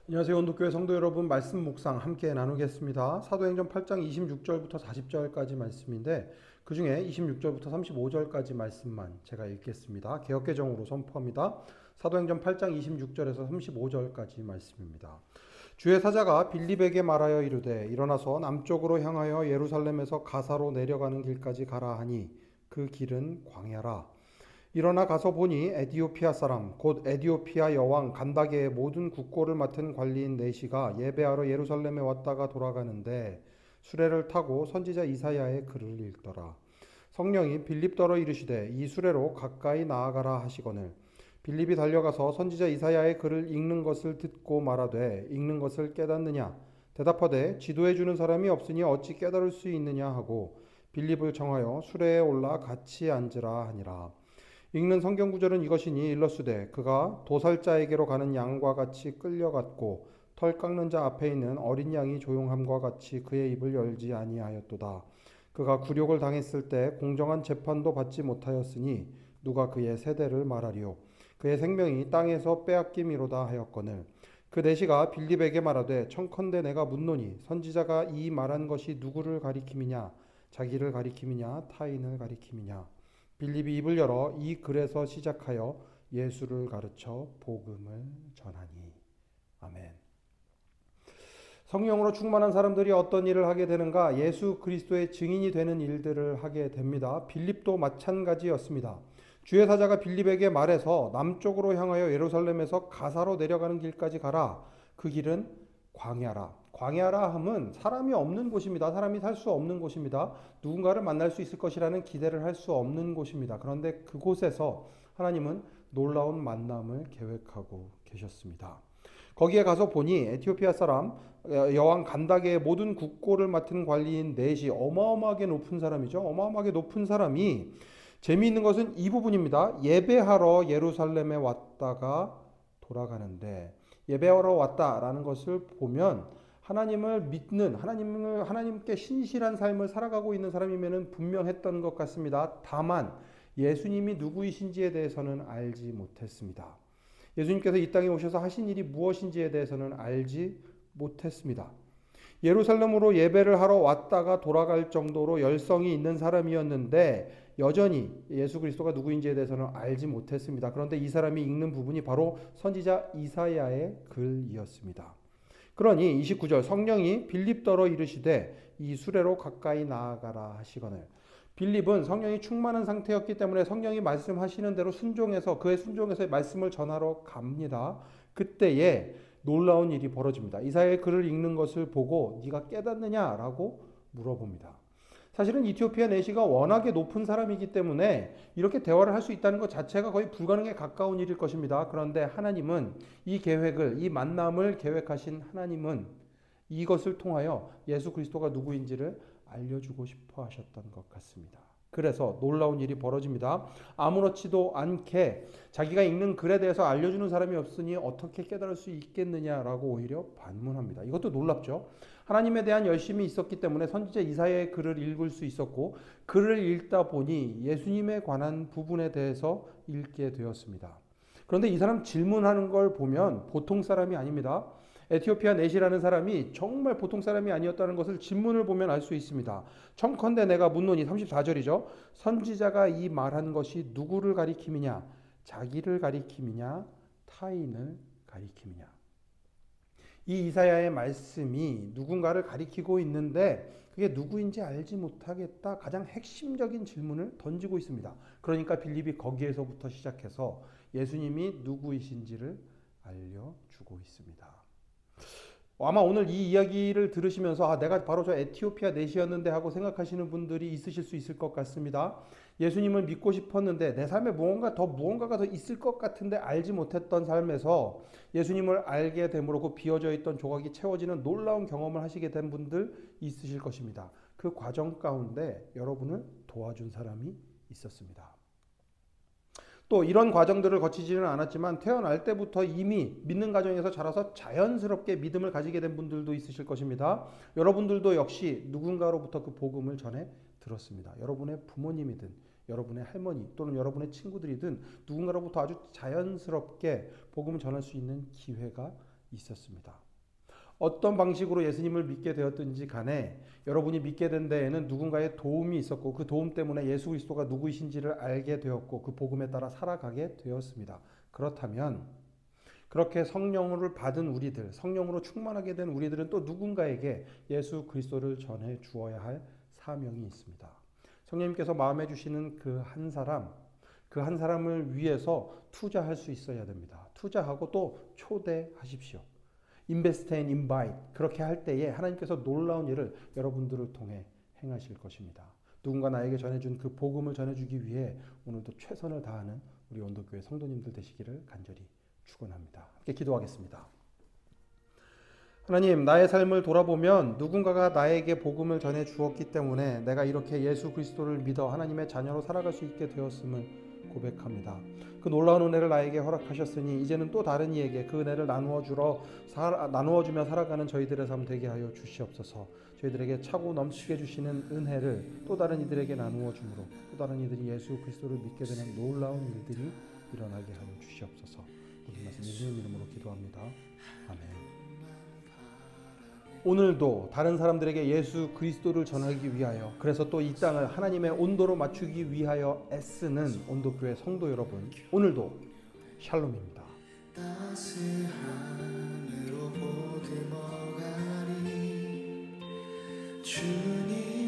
안녕하세요. 온도교회 성도 여러분, 말씀 묵상 함께 나누겠습니다. 사도행전 8장 26절부터 40절까지 말씀인데 그 중에 26절부터 35절까지 말씀만 제가 읽겠습니다. 개역개정으로 선포합니다. 사도행전 8장 26절에서 35절까지 말씀입니다. 주의 사자가 빌립에게 말하여 이르되 일어나서 남쪽으로 향하여 예루살렘에서 가사로 내려가는 길까지 가라 하니 그 길은 광야라. 일어나 가서 보니 에디오피아 사람 곧 에디오피아 여왕 간다게의 모든 국고를 맡은 관리인 네시가 예배하러 예루살렘에 왔다가 돌아가는데 수레를 타고 선지자 이사야의 글을 읽더라. 성령이 빌립더러 이르시되 이 수레로 가까이 나아가라 하시거늘 빌립이 달려가서 선지자 이사야의 글을 읽는 것을 듣고 말하되 읽는 것을 깨닫느냐 대답하되 지도해 주는 사람이 없으니 어찌 깨달을 수 있느냐 하고 빌립을 청하여 수레에 올라 같이 앉으라 하니라. 읽는 성경 구절은 이것이니 일러스되 그가 도살자에게로 가는 양과 같이 끌려갔고 털 깎는 자 앞에 있는 어린 양이 조용함과 같이 그의 입을 열지 아니하였도다. 그가 굴욕을 당했을 때 공정한 재판도 받지 못하였으니 누가 그의 세대를 말하리요. 그의 생명이 땅에서 빼앗김이로다 하였거늘 그 내시가 빌립에게 말하되 청컨대 내가 묻노니 선지자가 이 말한 것이 누구를 가리킴이냐 자기를 가리킴이냐 타인을 가리킴이냐. 빌립이 입을 열어 이 글에서 시작하여 예수를 가르쳐 복음을 전하니. 아멘. 성령으로 충만한 사람들이 어떤 일을 하게 되는가? 예수 그리스도의 증인이 되는 일들을 하게 됩니다. 빌립도 마찬가지였습니다. 주의 사자가 빌립에게 말해서 남쪽으로 향하여 예루살렘에서 가사로 내려가는 길까지 가라. 그 길은 광야라. 광야라 함은 사람이 없는 곳입니다. 사람이 살 수 없는 곳입니다. 누군가를 만날 수 있을 것이라는 기대를 할 수 없는 곳입니다. 그런데 그곳에서 하나님은 놀라운 만남을 계획하고 계셨습니다. 거기에 가서 보니 에티오피아 사람 여왕 간다게의 모든 국고를 맡은 관리인 넷이 어마어마하게 높은 사람이죠. 어마어마하게 높은 사람이 재미있는 것은 이 부분입니다. 예배하러 예루살렘에 왔다가 돌아가는데 예배하러 왔다라는 것을 보면 하나님을 믿는 하나님께 신실한 삶을 살아가고 있는 사람이면 분명했던 것 같습니다. 다만 예수님이 누구이신지에 대해서는 알지 못했습니다. 예수님께서 이 땅에 오셔서 하신 일이 무엇인지에 대해서는 알지 못했습니다. 예루살렘으로 예배를 하러 왔다가 돌아갈 정도로 열성이 있는 사람이었는데 여전히 예수 그리스도가 누구인지에 대해서는 알지 못했습니다. 그런데 이 사람이 읽는 부분이 바로 선지자 이사야의 글이었습니다. 그러니 29절 성령이 빌립더러 이르시되 이 수레로 가까이 나아가라 하시거늘 빌립은 성령이 충만한 상태였기 때문에 성령이 말씀하시는 대로 순종해서 그의 순종에서 말씀을 전하러 갑니다. 그때에 놀라운 일이 벌어집니다. 이사야의 글을 읽는 것을 보고 네가 깨닫느냐라고 물어봅니다. 사실은 이티오피아 내시가 워낙에 높은 사람이기 때문에 이렇게 대화를 할 수 있다는 것 자체가 거의 불가능에 가까운 일일 것입니다. 그런데 하나님은 이 계획을, 이 만남을 계획하신 하나님은 이것을 통하여 예수 그리스도가 누구인지를 알려주고 싶어 하셨던 것 같습니다. 그래서 놀라운 일이 벌어집니다. 아무렇지도 않게 자기가 읽는 글에 대해서 알려주는 사람이 없으니 어떻게 깨달을 수 있겠느냐라고 오히려 반문합니다. 이것도 놀랍죠. 하나님에 대한 열심이 있었기 때문에 선지자 이사야의 글을 읽을 수 있었고 글을 읽다 보니 예수님에 관한 부분에 대해서 읽게 되었습니다. 그런데 이 사람 질문하는 걸 보면 보통 사람이 아닙니다. 에티오피아 넷이라는 사람이 정말 보통 사람이 아니었다는 것을 질문을 보면 알 수 있습니다. 청컨대 내가 묻노니 34절이죠. 선지자가 이 말한 것이 누구를 가리킴이냐? 자기를 가리킴이냐? 타인을 가리킴이냐? 이 이사야의 말씀이 누군가를 가리키고 있는데 그게 누구인지 알지 못하겠다. 가장 핵심적인 질문을 던지고 있습니다. 그러니까 빌립이 거기에서부터 시작해서 예수님이 누구이신지를 알려주고 있습니다. 아마 오늘 이 이야기를 들으시면서 내가 바로 저 에티오피아 넷이었는데 하고 생각하시는 분들이 있으실 수 있을 것 같습니다. 예수님을 믿고 싶었는데 내 삶에 무언가가 더 있을 것 같은데 알지 못했던 삶에서 예수님을 알게 됨으로 그 비어져 있던 조각이 채워지는 놀라운 경험을 하시게 된 분들 있으실 것입니다. 그 과정 가운데 여러분을 도와준 사람이 있었습니다. 또 이런 과정들을 거치지는 않았지만 태어날 때부터 이미 믿는 가정에서 자라서 자연스럽게 믿음을 가지게 된 분들도 있으실 것입니다. 여러분들도 역시 누군가로부터 그 복음을 전해 들었습니다. 여러분의 부모님이든 여러분의 할머니 또는 여러분의 친구들이든 누군가로부터 아주 자연스럽게 복음을 전할 수 있는 기회가 있었습니다. 어떤 방식으로 예수님을 믿게 되었든지 간에 여러분이 믿게 된 데에는 누군가의 도움이 있었고 그 도움 때문에 예수 그리스도가 누구이신지를 알게 되었고 그 복음에 따라 살아가게 되었습니다. 그렇다면 그렇게 성령을 받은 우리들, 성령으로 충만하게 된 우리들은 또 누군가에게 예수 그리스도를 전해 주어야 할 사명이 있습니다. 성령님께서 마음에 주시는 그 한 사람을 위해서 투자할 수 있어야 됩니다. 투자하고 또 초대하십시오. invest and invite. 그렇게 할 때에 하나님께서 놀라운 일을 여러분들을 통해 행하실 것입니다. 누군가 나에게 전해준 그 복음을 전해주기 위해 오늘도 최선을 다하는 우리 온도교회 성도님들 되시기를 간절히 축원합니다. 함께 기도하겠습니다. 하나님, 나의 삶을 돌아보면 누군가가 나에게 복음을 전해 주었기 때문에 내가 이렇게 예수 그리스도를 믿어 하나님의 자녀로 살아갈 수 있게 되었음을 고백합니다. 그 놀라운 은혜를 나에게 허락하셨으니 이제는 또 다른 이에게 그 은혜를 나누어주며 살아가는 저희들의 삶 되게 하여 주시옵소서. 저희들에게 차고 넘치게 주시는 은혜를 또 다른 이들에게 나누어 주므로 또 다른 이들이 예수 그리스도를 믿게 되는 놀라운 일들이 일어나게 하여 주시옵소서. 모든 말씀 예수님 이름으로 기도합니다. 아멘. 오늘도 다른 사람들에게 예수 그리스도를 전하기 위하여, 그래서 또 이 땅을 하나님의 온도로 맞추기 위하여 애쓰는 온도교회 성도 여러분, 오늘도 샬롬입니다. 따스함으로 보듬어가리 주님